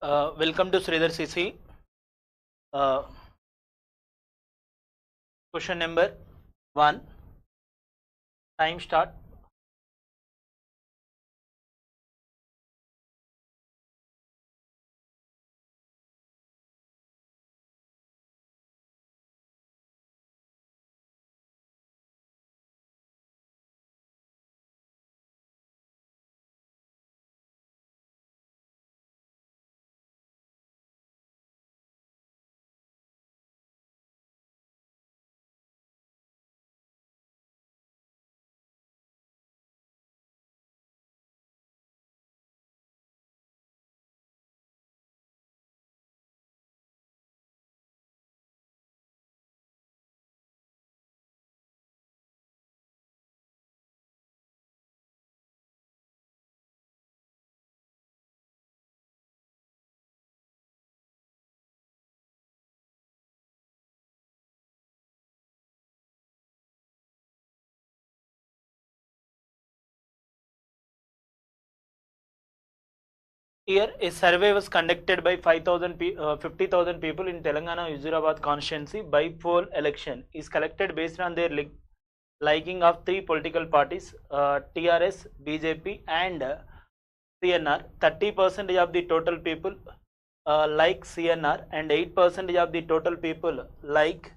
Welcome to SREEDHAR'S CCE. Question number 1. Time start. Here, a survey was conducted by 50,000 people in Telangana Huzurabad constituency by poll election. Is collected based on their liking of three political parties, TRS, BJP, and CNR. 30% of the total people like CNR, and 8% of the total people like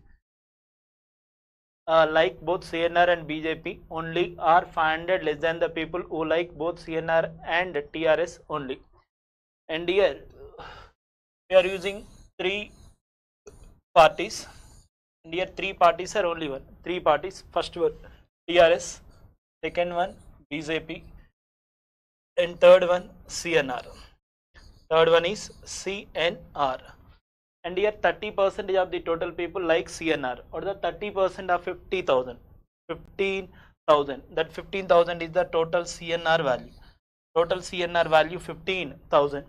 both CNR and BJP only, are 500 less than the people who like both CNR and TRS only. And here we are using three parties, and here three parties are only one. Three parties. First one TRS, second one BJP, and third one CNR. Third one is CNR. And here 30% of the total people like CNR, or the 30% of 50,000. 15,000. That 15,000 is the total CNR value. Total CNR value 15,000.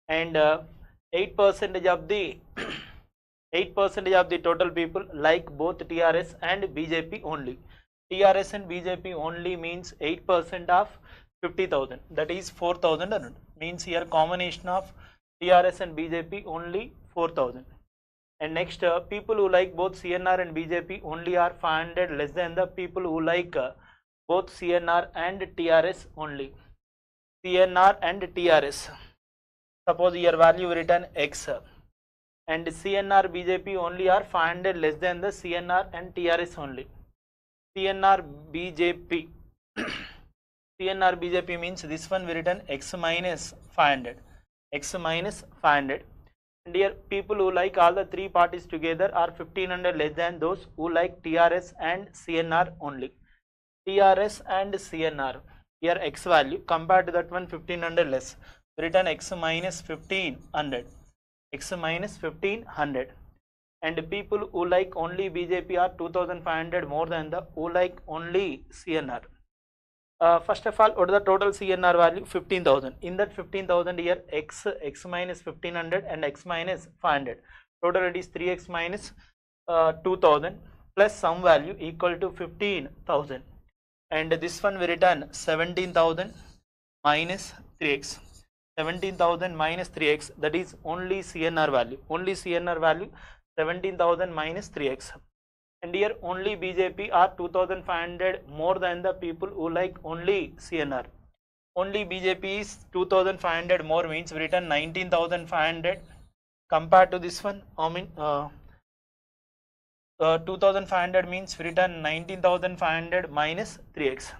And 8% of the 8% of the total people like both TRS and BJP only. TRS and BJP only means 8% of 50,000. That is 4,000. Means here combination of TRS and BJP only 4,000. And next, people who like both CNR and BJP only are 500 less than the people who like both CNR and TRS only. CNR and TRS. Suppose your value written X, and CNR BJP only are 500 less than the CNR and TRS only. CNR BJP CNR BJP means this one we written X minus 500. X minus 500. And here people who like all the three parties together are 1500 less than those who like TRS and CNR only. TRS and CNR. Here X value compared to that one 1500 less. Written X minus 1500. X minus 1500. And people who like only BJP are 2500 more than the who like only CNR. First of all, what is the total CNR value? 15,000. In that 15,000 here X minus 1500 and X minus 500. Total it is 3X minus 2000 plus some value equal to 15,000. And this one we return 17,000 minus 3X. 17,000 minus 3X, that is only CNR value. Only CNR value 17,000 minus 3X. And here only BJP are 2,500 more than the people who like only CNR. Only BJP is 2,500 more, means written 19,500 compared to this one. 2,500 means written 19,500 minus 3X.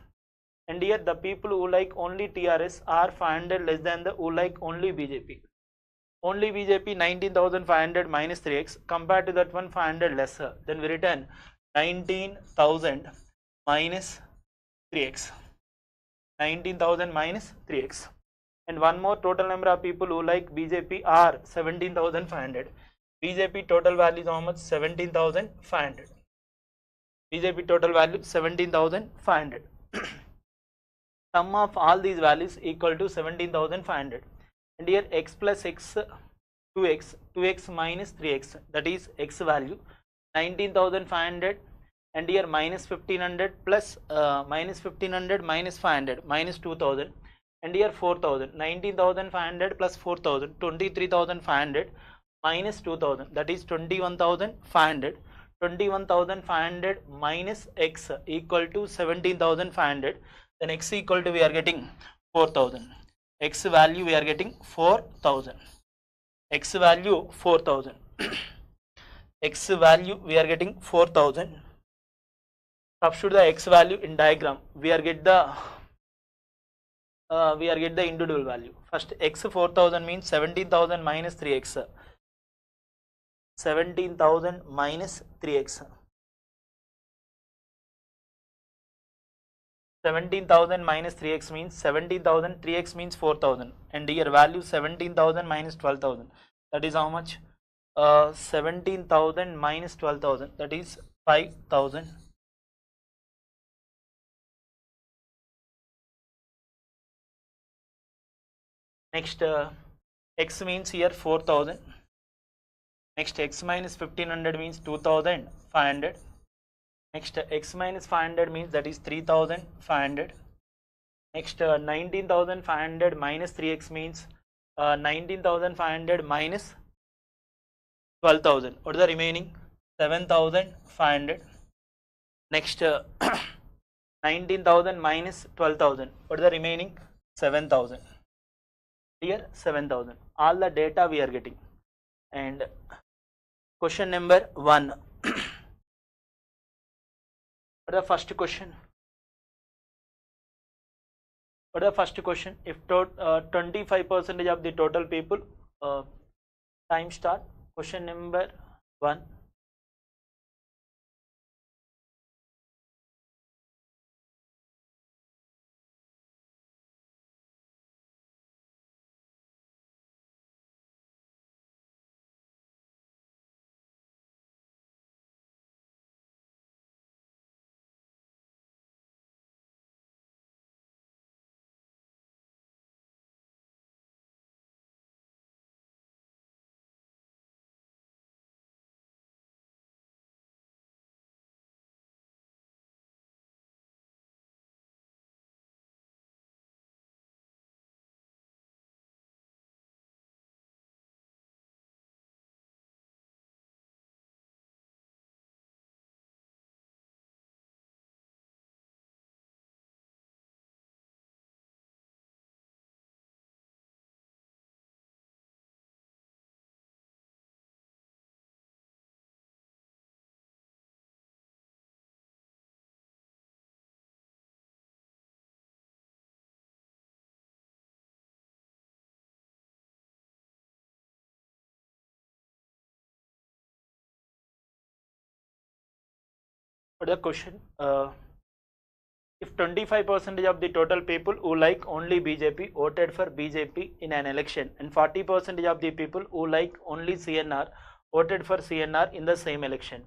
And here the people who like only TRS are 500 less than the who like only BJP. Only BJP 19,500 minus 3X, compared to that one 500 lesser. Then we return 19,000 minus 3X. 19,000 minus 3X. And one more, total number of people who like BJP are 17,500. BJP total value is how much? 17,500. BJP total value 17,500. Sum of all these values equal to 17,500. And here X plus X 2X minus 3X, that is X value 19,500, and here minus 1500 plus minus 1500 minus 500 minus 2000. and here 4,000, 19,500 plus 4,000, 23,500 minus 2,000, that is 21,500. 21,500 minus x equal to 17,500. Then x equal to, we are getting 4,000. X value we are getting 4,000. X value 4,000. X value we are getting 4,000. Substitute the x value in diagram. We are get the individual value. First x 4,000 means 17,000 minus 3x. 17,000 minus 3x. 17,000 minus 3x means 17,000, 3x means 4,000, and here value 17,000 minus 12,000, that is how much? 17,000 minus 12,000, that is 5,000. Next x means here 4,000. Next x minus 1500 means 2,500. Next x minus 500 means that is 3,500. Next 19,500 minus 3x means 19,500 minus 12,000. What is the remaining? 7,500. Next 19,000 minus 12,000. What is the remaining? 7,000. Here 7,000. All the data we are getting. And question number 1. What is the first question? What is the first question? If 25% of the total people, time start. Question number 1. What is the question? If 25% of the total people who like only BJP voted for BJP in an election, and 40% of the people who like only CNR voted for CNR in the same election,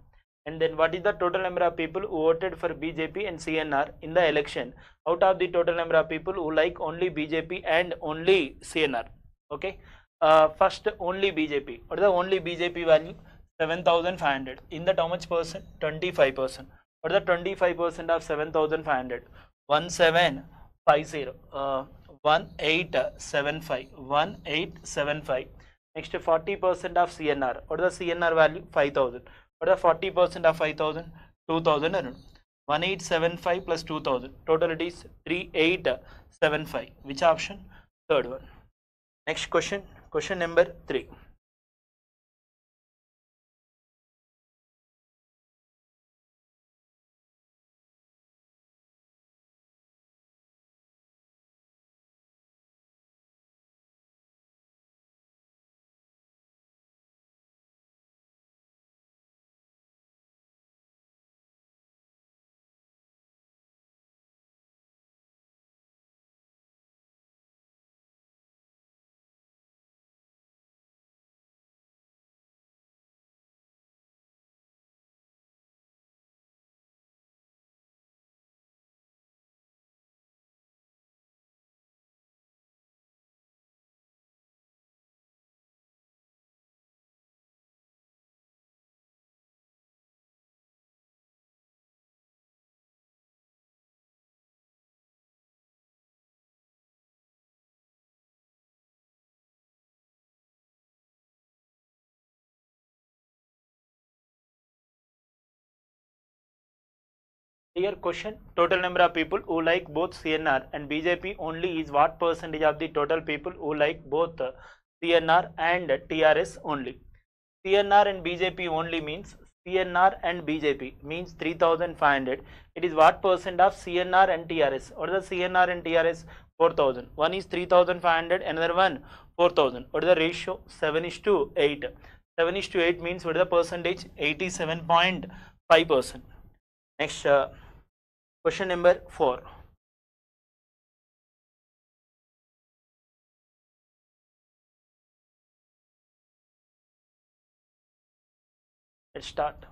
and then what is the total number of people who voted for BJP and CNR in the election out of the total number of people who like only BJP and only CNR? Okay, first only BJP. What is the only BJP value? 7,500. In that how much percent? 25%. What is the 25% of 7,500? 1750. 1875. 1875. Next 40% of CNR. What is the CNR value? 5,000. What is the 40% of 5,000? 2,000 around. 1875 plus 2,000. Total it is 3875. Which option? Third one. Next question. Question number 3. Here question, total number of people who like both CNR and BJP only is what percentage of the total people who like both CNR and TRS only? CNR and BJP only means CNR and BJP means 3500. It is what percent of CNR and TRS? Or the CNR and TRS? 4000. One is 3500, another one 4000. What is the ratio? 7:8. 7:8 means what is the percentage? 87.5%. Next question number 4. Let's start.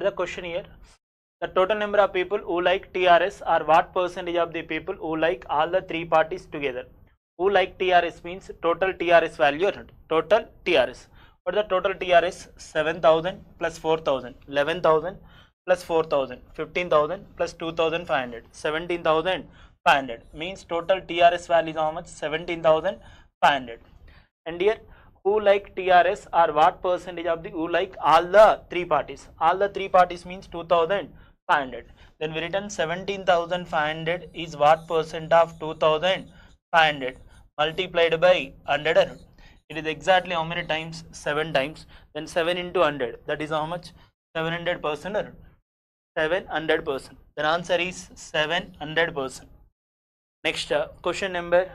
The question here, the total number of people who like TRS are what percentage of the people who like all the three parties together? Who like TRS means total TRS value or not? Total TRS. What is the total TRS? 7000 plus 4000, 11,000 plus 4000, 15,000 plus 2500, 17,500 means total TRS value is how much? 17,500. And here who like TRS are what percentage of the who like all the three parties? All the three parties means 2500. Then we written 17,500 is what percent of 2500 multiplied by 100. It is exactly how many times? 7 times. Then 7 into 100, that is how much? 700%. 700%. Then answer is 700%. Next question number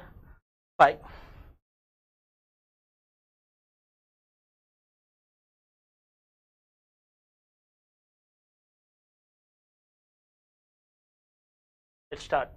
5. Let's start.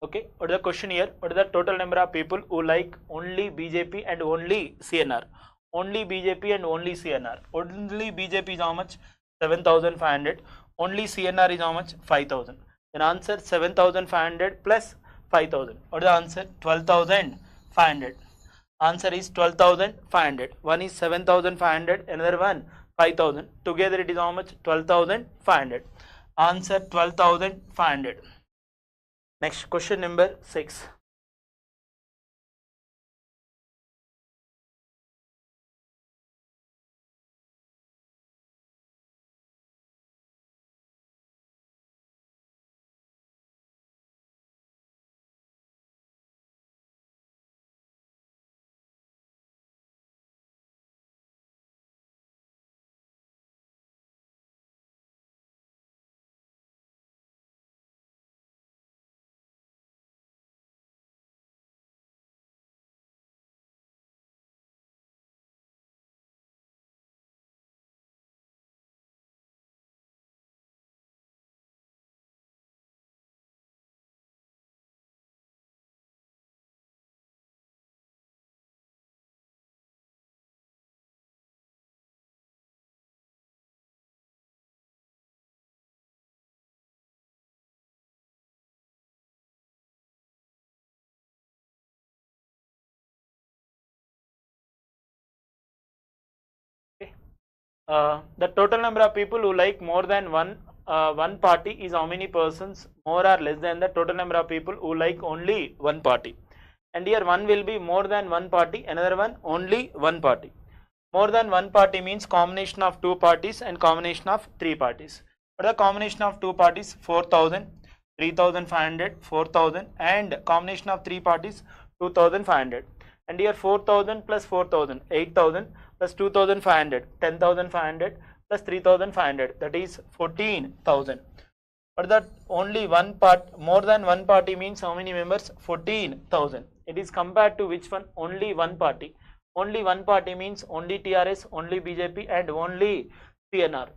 Okay, what is the question here? What is the total number of people who like only BJP and only CNR? Only BJP and only CNR. Only BJP is how much? 7,500. Only CNR is how much? 5,000. Then answer 7,500 plus 5,000. What is the answer? 12,500. Answer is 12,500. One is 7,500, another one 5,000. Together it is how much? 12,500. Answer 12,500. Next question number 6. The total number of people who like more than one party is how many persons more or less than the total number of people who like only one party. And here one will be more than one party, another one only one party. More than one party means combination of two parties and combination of three parties. But the combination of two parties 4,000, 3,500, 4,000, and combination of three parties 2,500. And here 4,000 plus 4,000, 8,000 plus 2,500, 10,500 plus 3,500, that is 14,000. But that only one part, more than one party means how many members? 14,000. It is compared to which one? Only one party. Only one party means only TRS, only BJP, and only CNR.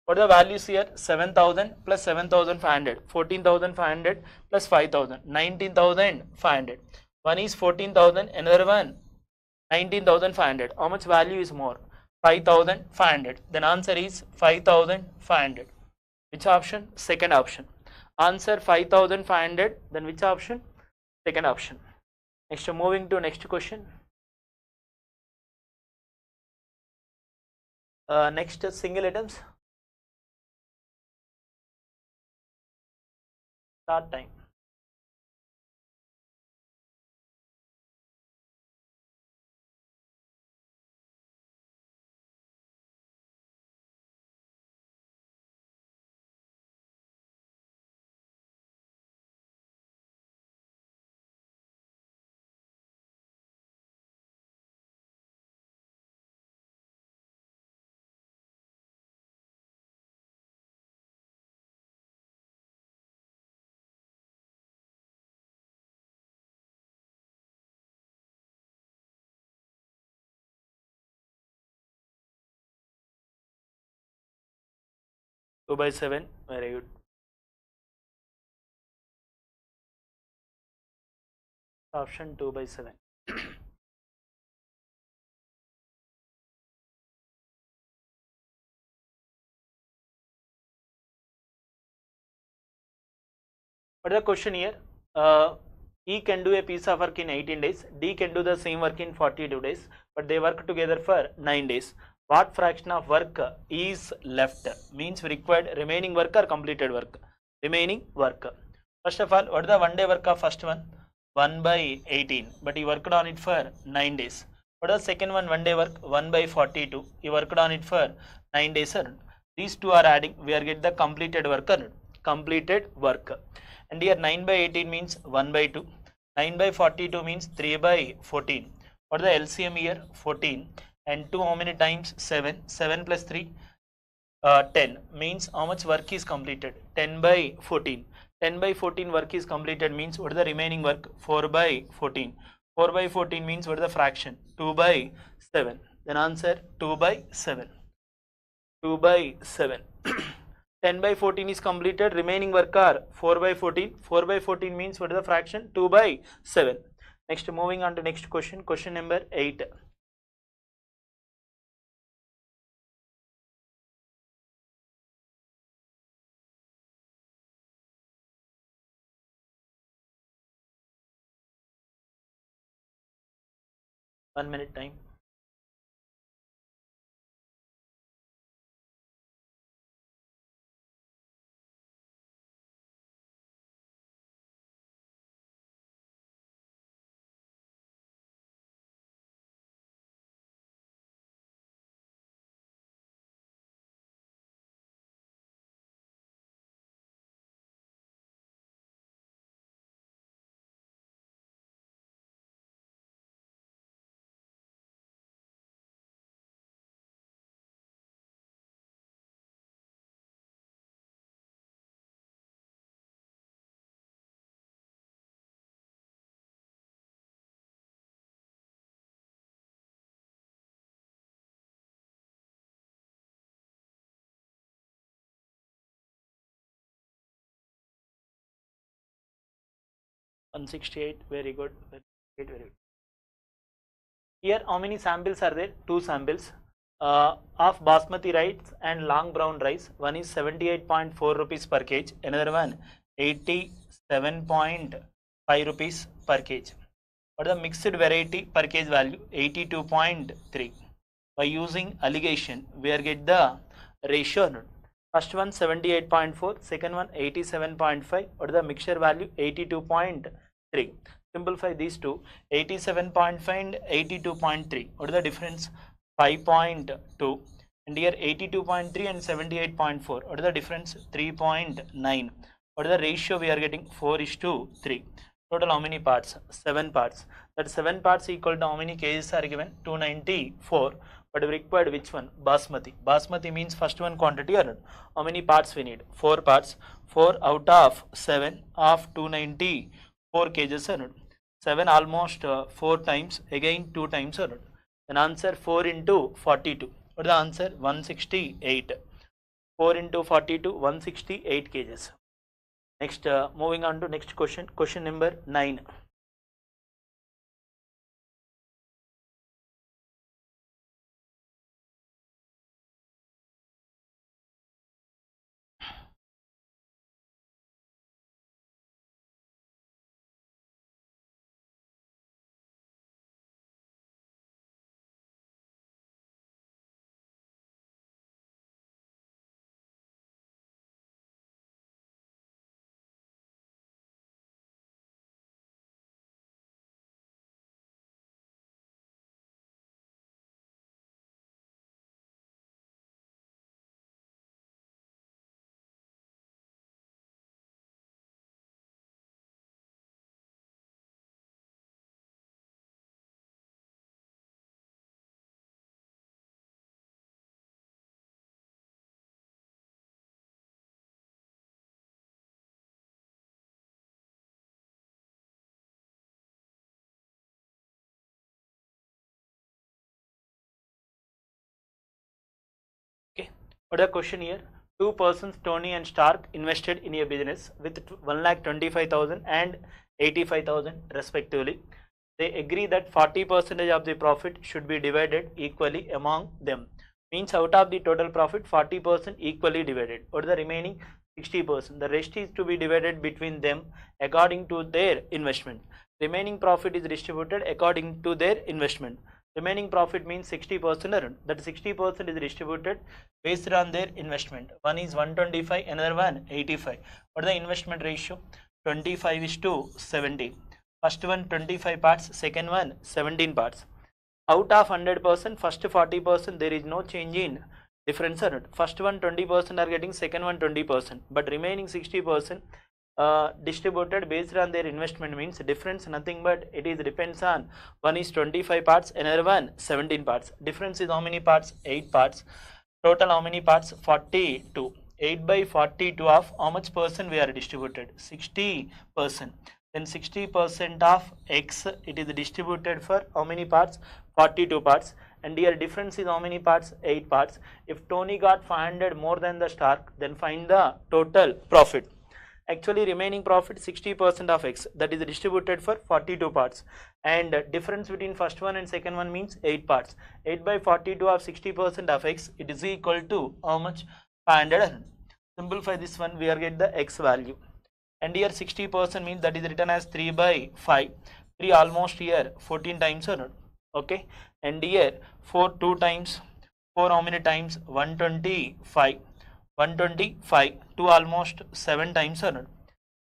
What are the values here? 7,000 plus 7,500, 14,500 plus 5,000, 19,500. One is 14,000, another one 19,500. How much value is more? 5,500. Then answer is 5,500. Which option? Second option. Answer 5,500. Then which option? Second option. Next, moving to next question. Next, single items. Start time. Two by 7. Very good. Option 2 by 7. What is the question here? E can do a piece of work in 18 days. D can do the same work in 42 days. But they work together for 9 days. What fraction of work is left? Means required remaining work or completed work? Remaining work. First of all, what is the 1 day work of first one? 1 by 18. But he worked on it for 9 days. What is the second one? 1 day work? 1 by 42. He worked on it for 9 days. These two are adding. We are get the completed work. Completed work. And here 9 by 18 means 1 by 2. 9 by 42 means 3 by 14. What is the LCM here? 14. And 2 how many times? 7. 7 plus 3? 10. Means how much work is completed? 10 by 14. 10 by 14 work is completed means what is the remaining work? 4 by 14. 4 by 14 means what is the fraction? 2 by 7. Then answer 2 by 7. 2 by 7. 10 by 14 is completed, remaining work are 4 by 14. 4 by 14 means what is the fraction? 2 by 7. Next, moving on to next question. Question number 8. One minute time. One 168. Very good. Very good. Here, how many samples are there? 2 samples of basmati rice and long brown rice. One is 78.4 rupees per kg. Another one 87.5 rupees per kg. What is the mixed variety per kg value? 82.3. By using allegation, we are get the ratio. First one 78.4, second one 87.5. What is the mixture value? 82.3. Simplify these two. 87.5 and 82.3. What is the difference? 5.2. And here 82.3 and 78.4. What is the difference? 3.9. What is the ratio we are getting? 4:3. Total how many parts? 7 parts. That 7 parts equal to how many kgs are given? 294. But we required which one? Basmati. Basmati means first one quantity or not? How many parts we need? 4 parts. 4 out of 7 of 294 kgs or not? 7 almost 4 times. Again 2 times or not? Then answer 4 into 42. What is the answer? 168. 4 into 42, 168 kgs. Next, moving on to next question. Question number 9. Okay, what is the question here? Two persons, Tony and Stark, invested in a business with 1,25,000 and 85,000 respectively. They agree that 40% of the profit should be divided equally among them. Means out of the total profit, 40% equally divided. What is the remaining? 60%. The rest is to be divided between them according to their investment. Remaining profit is distributed according to their investment. Remaining profit means 60% earned. That 60% is distributed based on their investment. One is 125, another one 85. What is the investment ratio? 25:70. First one 25 parts, second one 17 parts. Out of 100%, first 40% there is no change in difference or not. First one 20% are getting, second one 20%, but remaining 60% distributed based on their investment means difference nothing but it is depends on one is 25 parts, another one 17 parts. Difference is how many parts? 8 parts. Total how many parts? 42. 8 by 42 of how much percent we are distributed? 60%. Then 60% of x it is distributed for how many parts? 42 parts. And here difference is how many parts? 8 parts. If Tony got 500 more than the Stark, then find the total profit. Actually remaining profit 60% of x, that is distributed for 42 parts, and difference between first one and second one means 8 parts. 8 by 42 of 60% of x, it is equal to how much? 500. Simplify this one, we are get the x value, and here 60% means that is written as 3 by 5. 3 almost here 14 times or not? Okay, and here 4 2 times, 4 how many times? 125. 125, 2 almost 7 times or not?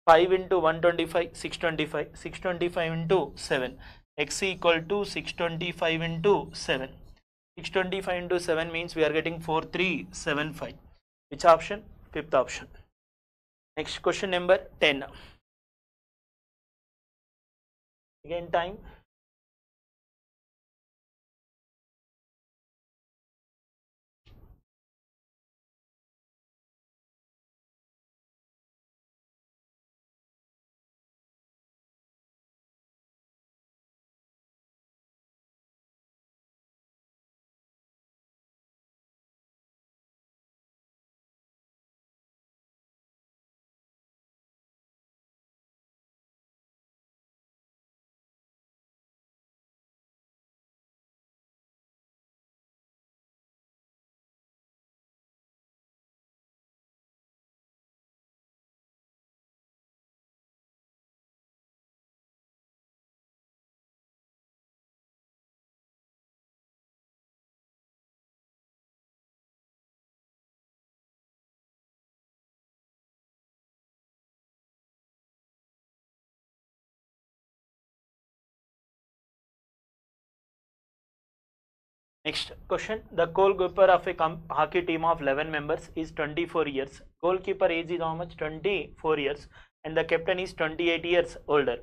5 into 125, 625, 625 into 7, x equal to 625 into 7. 625 into 7 means we are getting 4375. Which option? Fifth option. Next question number 10. Again time. Next question. The goalkeeper of a hockey team of 11 members is 24 years. Goalkeeper age is how much? 24 years. And the captain is 28 years older.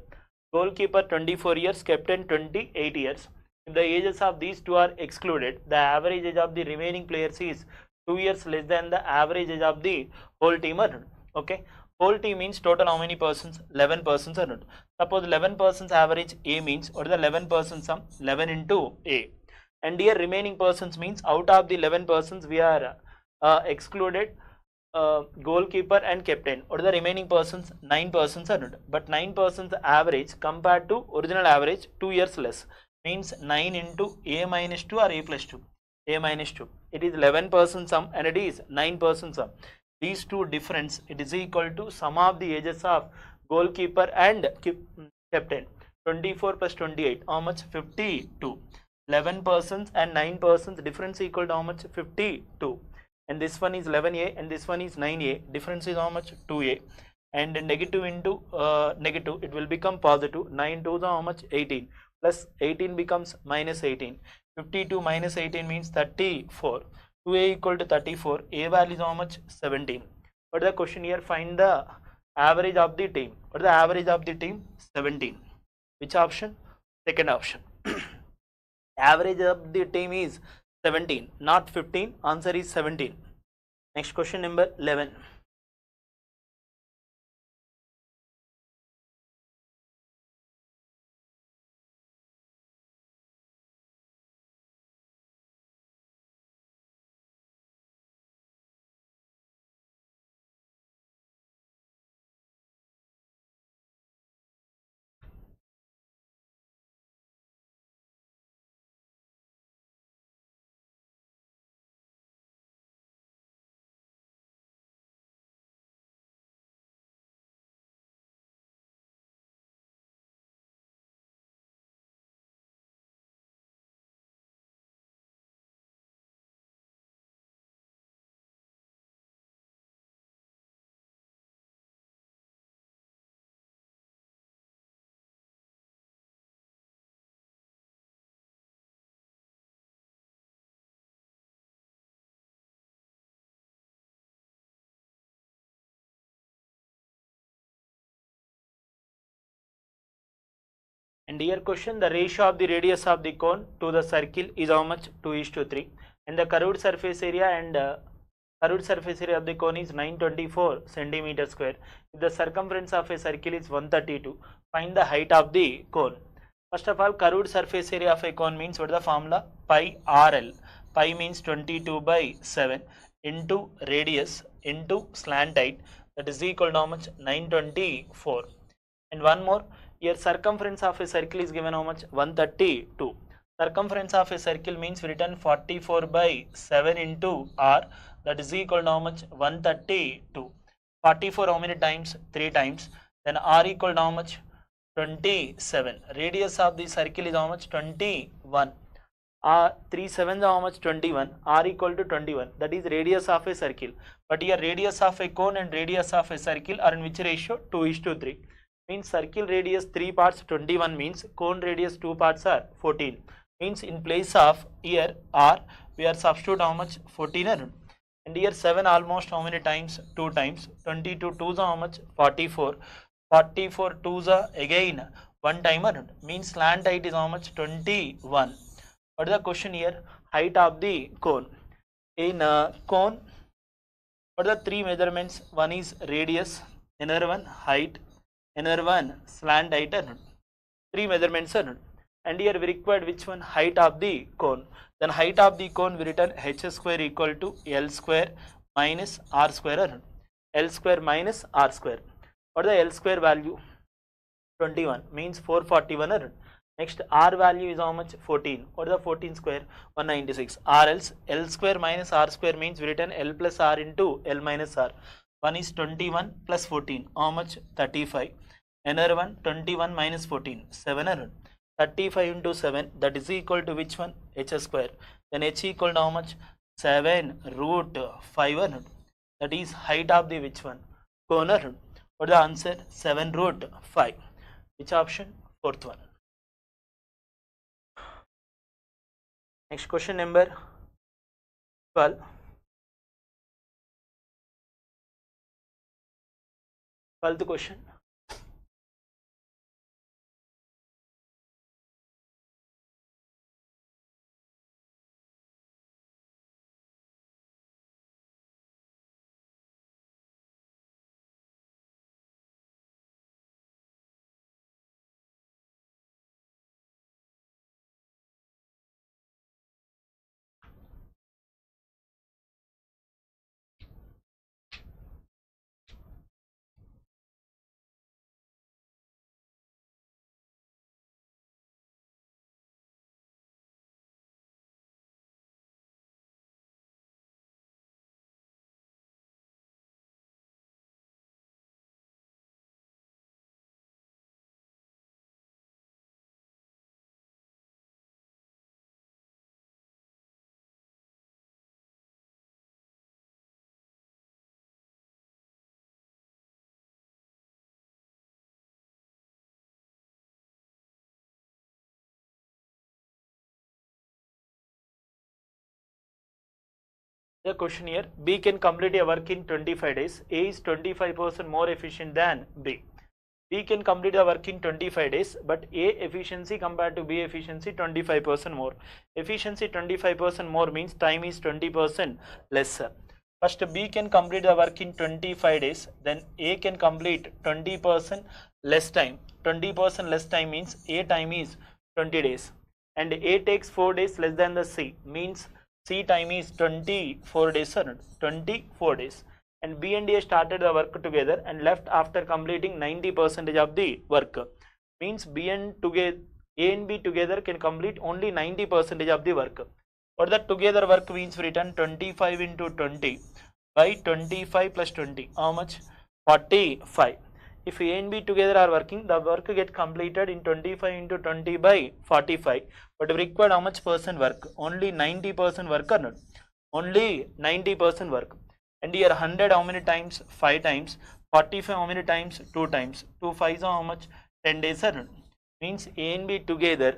Goalkeeper 24 years, captain 28 years. If the ages of these two are excluded, the average age of the remaining players is 2 years less than the average age of the whole team. Okay. Whole team means total how many persons? 11 persons. Suppose 11 persons average A means, what is the 11 persons sum? 11 into A. And here remaining persons means out of the 11 persons we are excluded goalkeeper and captain. What are the remaining persons? 9 persons are not. But 9 persons average compared to original average 2 years less. Means 9 into A minus 2 or A plus 2? A minus 2. It is 11 persons sum and it is 9 persons sum. These two difference, it is equal to sum of the ages of goalkeeper and captain. 24 plus 28, how much? 52. 11 persons and 9 persons, difference equal to how much? 52. And this one is 11A and this one is 9A, difference is how much? 2A. And negative into negative, it will become positive. 9 2 is how much? 18. Plus 18 becomes minus 18. 52 minus 18 means 34. 2A equal to 34. A value is how much? 17. What is the question here? Find the average of the team. What is the average of the team? 17. Which option? Second option. Average of the team is 17, not 15. Answer is 17. Next question number 11. And here question, the ratio of the radius of the cone to the circle is how much? 2:3. And the curved surface area and curved surface area of the cone is 924 centimeter square. If the circumference of a circle is 132, find the height of the cone. First of all, curved surface area of a cone means, what is the formula? Pi RL. Pi means 22 by 7 into radius into slant height, that is equal to how much? 924. And one more, here circumference of a circle is given how much? 132. Circumference of a circle means written 44 by 7 into R, that is equal to how much? 132. 44 how many times? 3 times. Then R equal to how much? 27. Radius of the circle is how much? 21. 3 7s how much? 21. R equal to 21. That is radius of a circle. But here radius of a cone and radius of a circle are in which ratio? 2:3. Means circle radius 3 parts 21 means cone radius 2 parts are 14. Means in place of here R, we are substitute how much? 14. And here 7 almost how many times? 2 times. 22 2s how much? 44. 44 2s are again 1 timer. Means slant height is how much? 21. What is the question here? Height of the cone. In cone, what are the 3 measurements? One is radius, another one height, another one slant height. 3 measurements are. And here we required which one? Height of the cone. Then height of the cone we written h square equal to L square minus R square. L square minus R square. What is the L square value? 21 means 441. Next R value is how much? 14. What is the 14 square? 196. R else L square minus R square means we written L plus R into L minus R. One is 21 plus 14. How much? 35. Another one 21 minus 14. 700. 35 into 7, that is equal to which one? H square. Then H equal to how much? 7 root 500. That is height of the which one? Corner. What is the answer? 7 root 5. Which option? Fourth one. Next question number 12. Twelfth question. The question here, B can complete a work in 25 days. A is 25% more efficient than B. B can complete the work in 25 days, but A efficiency compared to B efficiency 25% more. Efficiency 25% more means time is 20% lesser. First B can complete the work in 25 days, then A can complete 20% less time. 20% less time means A time is 20 days and A takes 4 days less than the C, means C time is 24 days or 24 days, and B and A started the work together and left after completing 90% of the work, means A and B together can complete only 90% of the work. For that together work means written 25 into 20 by 25 plus 20, how much? 45. If A and B together are working, the work get completed in 25 into 20 by 45. But required how much percent work? Only 90% work or not? Only 90% work. And here 100 how many times? 5 times. 45 how many times? 2 times. 2 5s how much? 10 days or not? Means A and B together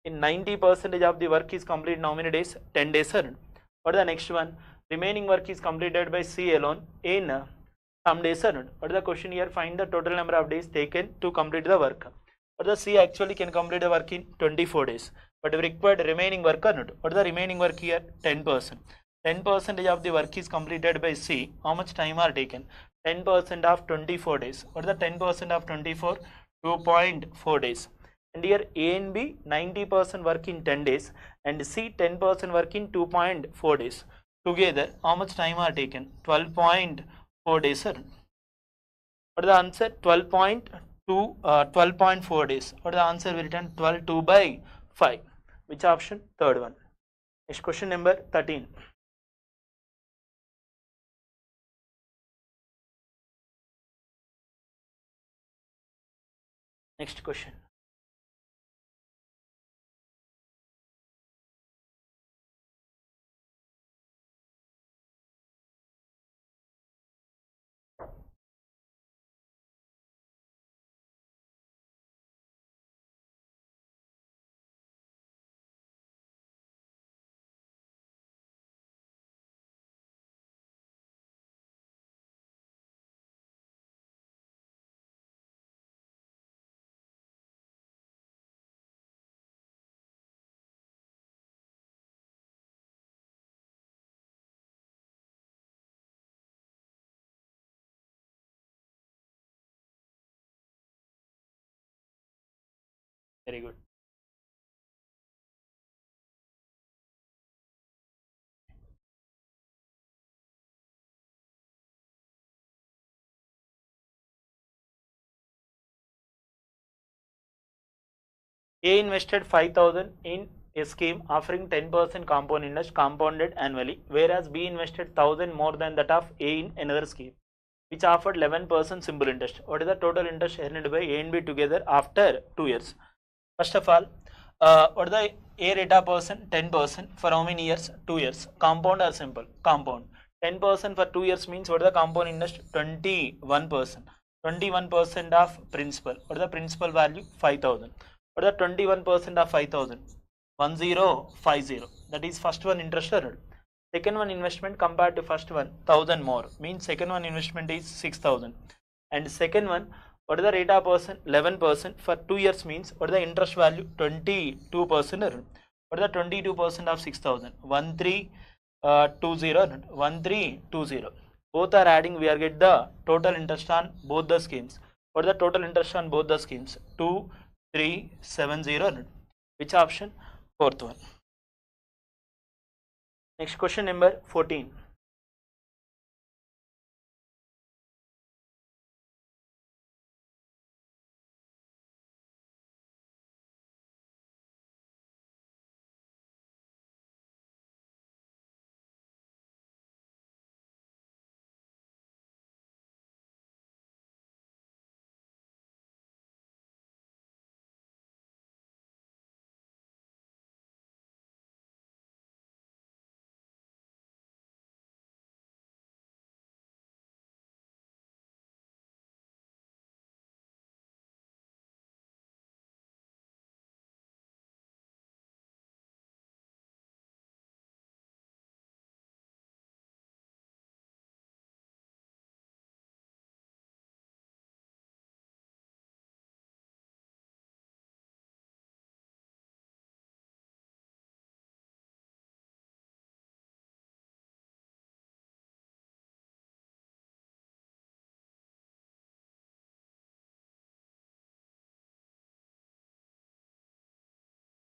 in 90% of the work is completed in how many days? 10 days or not? What is the next one? Remaining work is completed by C alone in some days or not? What is the question here? Find the total number of days taken to complete the work. But the C actually can complete the work in 24 days. But required remaining work or not? What is the remaining work here? 10%. 10% of the work is completed by C. How much time are taken? 10% of 24 days. What is the 10% of 24? 2.4 days. And here A and B 90% work in 10 days and C 10% work in 2.4 days. Together how much time are taken? 12.4 days. What is the answer? 12.4 days. What is the answer? We written 12 2 by 5. Which option? Third one. Next question number 13. Next question. Very good. A invested 5,000 in a scheme offering 10% compound interest compounded annually, whereas B invested 1,000 more than that of A in another scheme, which offered 11% simple interest. What is the total interest earned by A and B together after 2 years? First of all, what is the A rate of percent? 10%. For how many years? 2 years. Compound or simple? Compound. 10% for 2 years means what is the compound interest? 21%. 21% of principal. What is the principal value? 5,000. What is the 21% of 5,000? 1050. That is first one interest earned. Second one investment compared to first one 1000 more, means second one investment is 6000. And second one, what is the rate of percent? 11% for 2 years, means what is the interest value? 22% earned. What is the 22% of 6000? 1320. 1320. Both are adding, we are get the total interest on both the schemes. What is the total interest on both the schemes? 2370. Which option? Fourth one. Next question number 14.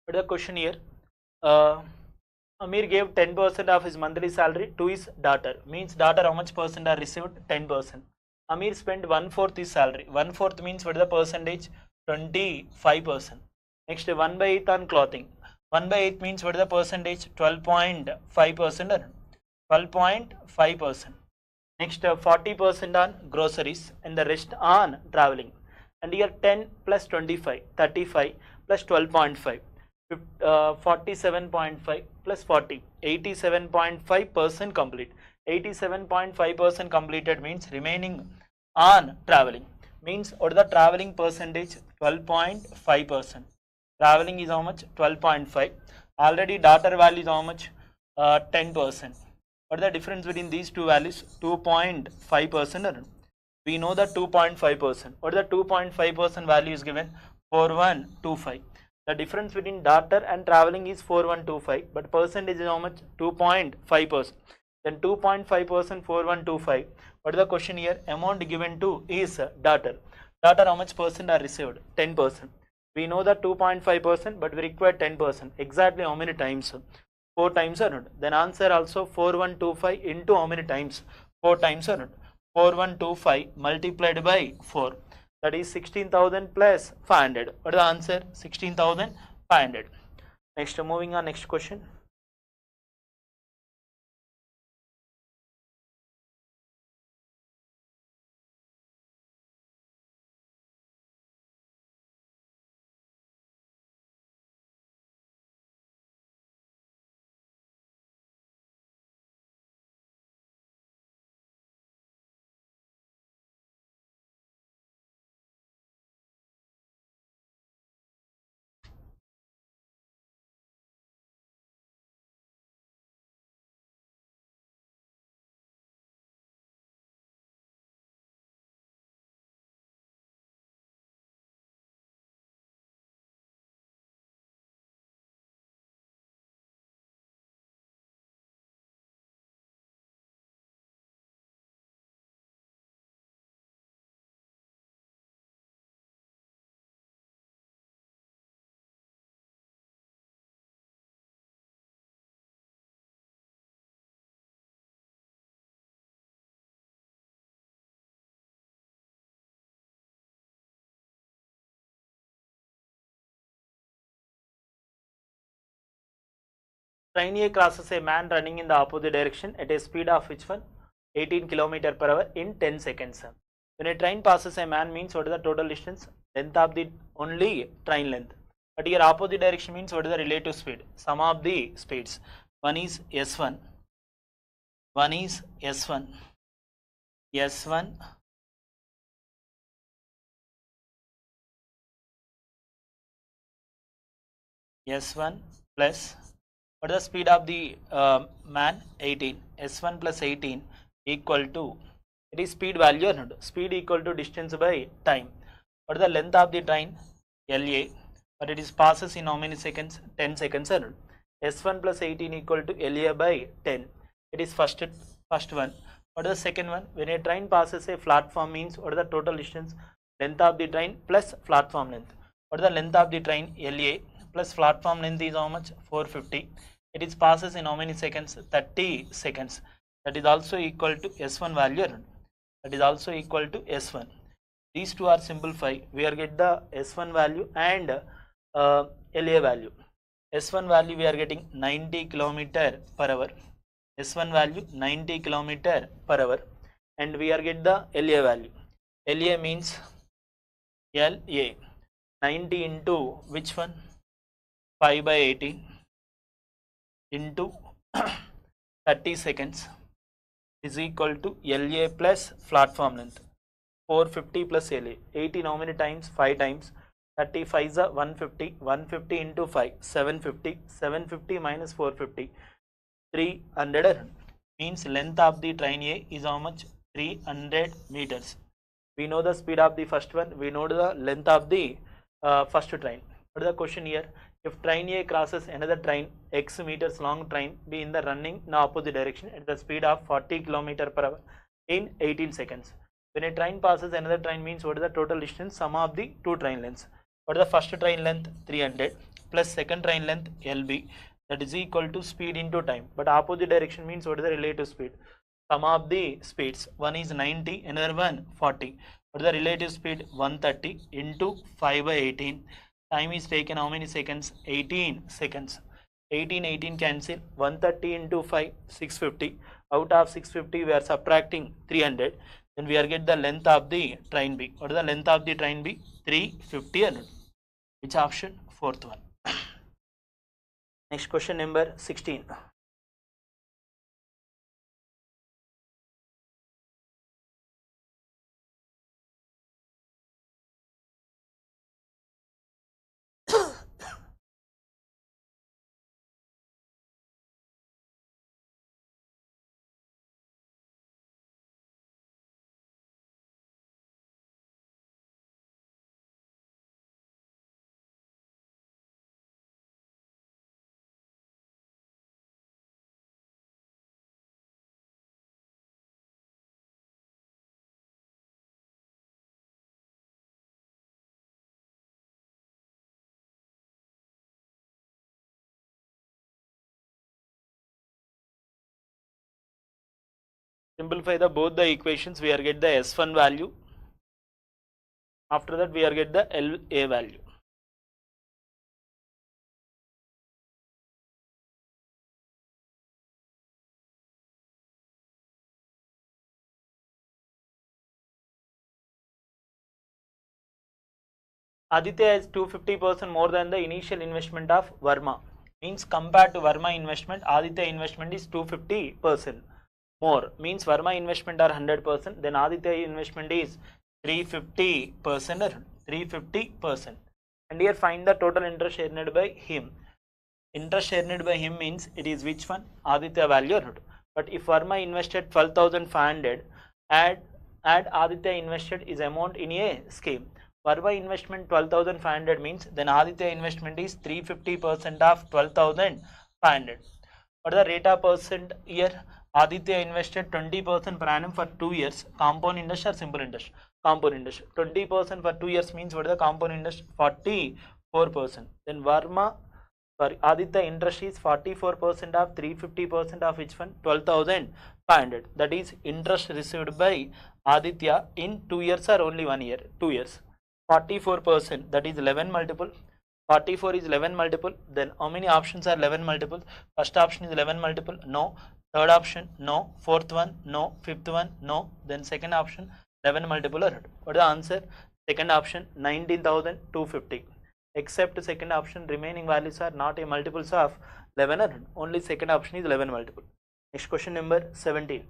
What is the question here? Amir gave 10% of his monthly salary to his daughter. Means daughter how much percent are received? 10%. Amir spent 1/4 his salary. 1/4 means what is the percentage? 25%. Next 1/8 on clothing. 1/8 means what is the percentage? 12.5%. 12.5%. Next 40% on groceries and the rest on traveling. And here 10 plus 25, 35 plus 12.5. 47.5 plus 40, 87.5% complete. 87.5% completed means remaining on traveling. Means what is the traveling percentage? 12.5%. Traveling is how much? 12.5. Already daughter value is how much? 10%. What is the difference between these two values? 2.5%. We know that 2.5%. What is the 2.5% value is given? 4125. The difference between daughter and traveling is 4125, but percentage is how much? 2.5%. Then 2.5%, 4125. What is the question here? Amount given to is daughter. Daughter how much percent are received? 10%. We know that 2.5%, but we require 10%. Exactly how many times? 4 times or not? Then answer also 4125 into how many times? 4 times or not? 4125 multiplied by 4. That is 16,000 plus 500. What is the answer? 16,500. Next, moving on, next question. Train crosses a man running in the opposite direction at a speed of which one? 18 km per hour in 10 seconds. When a train passes a man means what is the total distance? Length of the only train length. But here opposite direction means what is the relative speed? Sum of the speeds. One is S1. One is S1. S1. S1 plus what is the speed of the man? 18. S1 plus 18 equal to, it is speed value or not? Speed equal to distance by time. What is the length of the train? LA. But it is passes in how many seconds? 10 seconds or not? S1 plus 18 equal to LA by 10. It is first one. What is the second one? When a train passes a platform means what is the total distance? Length of the train plus platform length. What is the length of the train? LA plus platform length is how much? 450. It is passes in how many seconds? 30 seconds. That is also equal to S1 value. That is also equal to S1. These two are simplified. We are get the S1 value and LA value. S1 value we are getting 90 km per hour. S1 value 90 km per hour, and we are get the LA value. LA means LA 90 into which one? 5 by 18 into 30 seconds is equal to LA plus platform length. 450 plus LA. 18 how many times? 5 times. 35 is 150. 150 into 5, 750. 750 minus 450, 300. Means length of the train A is how much? 300 meters. We know the speed of the first one. We know the length of the first train. What is the question here? If train A crosses another train, X meters long train be in the running in opposite direction at the speed of 40 km per hour in 18 seconds. When a train passes another train means what is the total distance? Sum of the two train lengths. What is the first train length? 300 plus second train length LB, that is equal to speed into time. But opposite direction means what is the relative speed? Sum of the speeds. One is 90, another one 40. What is the relative speed? 130 into 5 by 18. Time is taken how many seconds? 18 seconds. 18 cancel. 130 into 5, 650. Out of 650 we are subtracting 300. Then we are get the length of the train B. What is the length of the train B? 350. Which option? Fourth one. Next question number 16. Simplify the both the equations. We are get the S1 value. After that we are get the LA value. Aditya is 250% more than the initial investment of Verma. Means compared to Verma investment, Aditya investment is 250% more. Means Verma investment are 100%, then Aditya investment is 350% or 350%. And here find the total interest earned by him. Interest earned by him means it is which one? Aditya value or not. But if Verma invested 12,500, add Aditya invested is amount in a scheme. Verma investment 12,500 means then Aditya investment is 350% of 12,500. What is the rate of percent here? Aditya invested 20% per annum for 2 years. Compound interest or simple interest? Compound interest. 20% for 2 years means what is the compound interest? 44%. Then Verma for Aditya interest is 44% of 350% of which one? 12,500. That is interest received by Aditya in 2 years or only 1 year? 2 years. 44%, that is 11 multiple. 44 is 11 multiple. Then how many options are 11 multiple? First option is 11 multiple. No. Third option? No. Fourth one? No. Fifth one? No. Then second option? 11 multiple. What is the answer? Second option 19,250. Except second option, remaining values are not a multiples of 11. Only second option is 11 multiple. Next question number 17.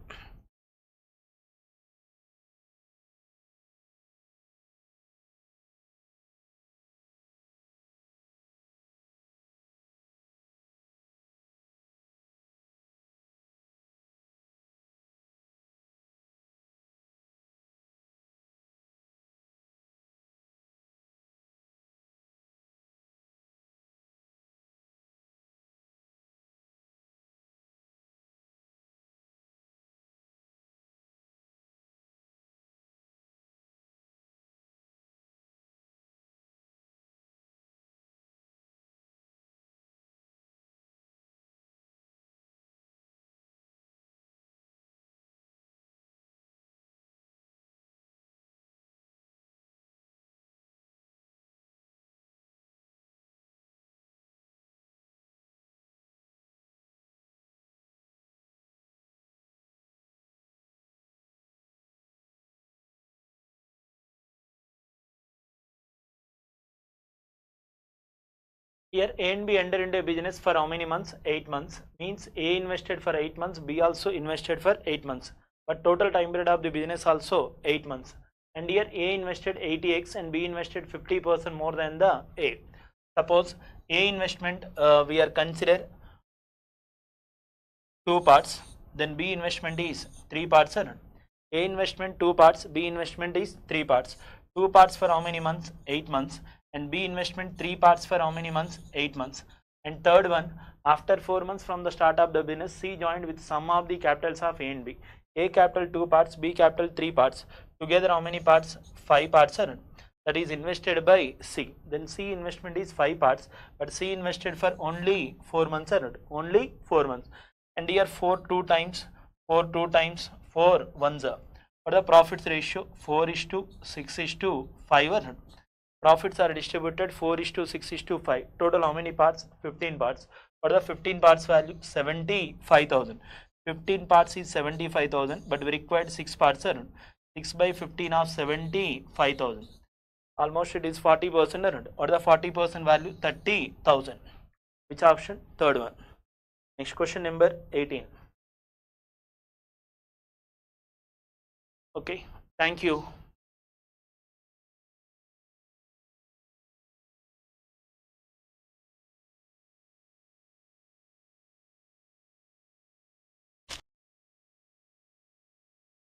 Here A and B enter into a business for how many months? 8 months. Means A invested for 8 months, B also invested for 8 months. But total time period of the business also 8 months. And here A invested 80x and B invested 50% more than the A. Suppose A investment we are consider 2 parts, then B investment is 3 parts. A investment 2 parts, B investment is 3 parts. 2 parts for how many months? 8 months. And B investment 3 parts for how many months? 8 months. And third one, after 4 months from the start of the business, C joined with sum of the capitals of A and B. A capital 2 parts, B capital 3 parts. Together how many parts? 5 parts are that is invested by C. Then C investment is 5 parts, but C invested for only 4 months are only 4 months. And here 4 2 times, 4 2 times, 4 ones are. What the profits ratio? 4:6:5 are. Profits are distributed 4:6:5. Total how many parts? 15 parts. What the 15 parts value? 75,000. 15 parts is 75,000, but we required 6 parts are. 6 by 15 of 75,000. Almost it is 40% around. What the 40% value? 30,000. Which option? Third one. Next question number 18. Okay, thank you.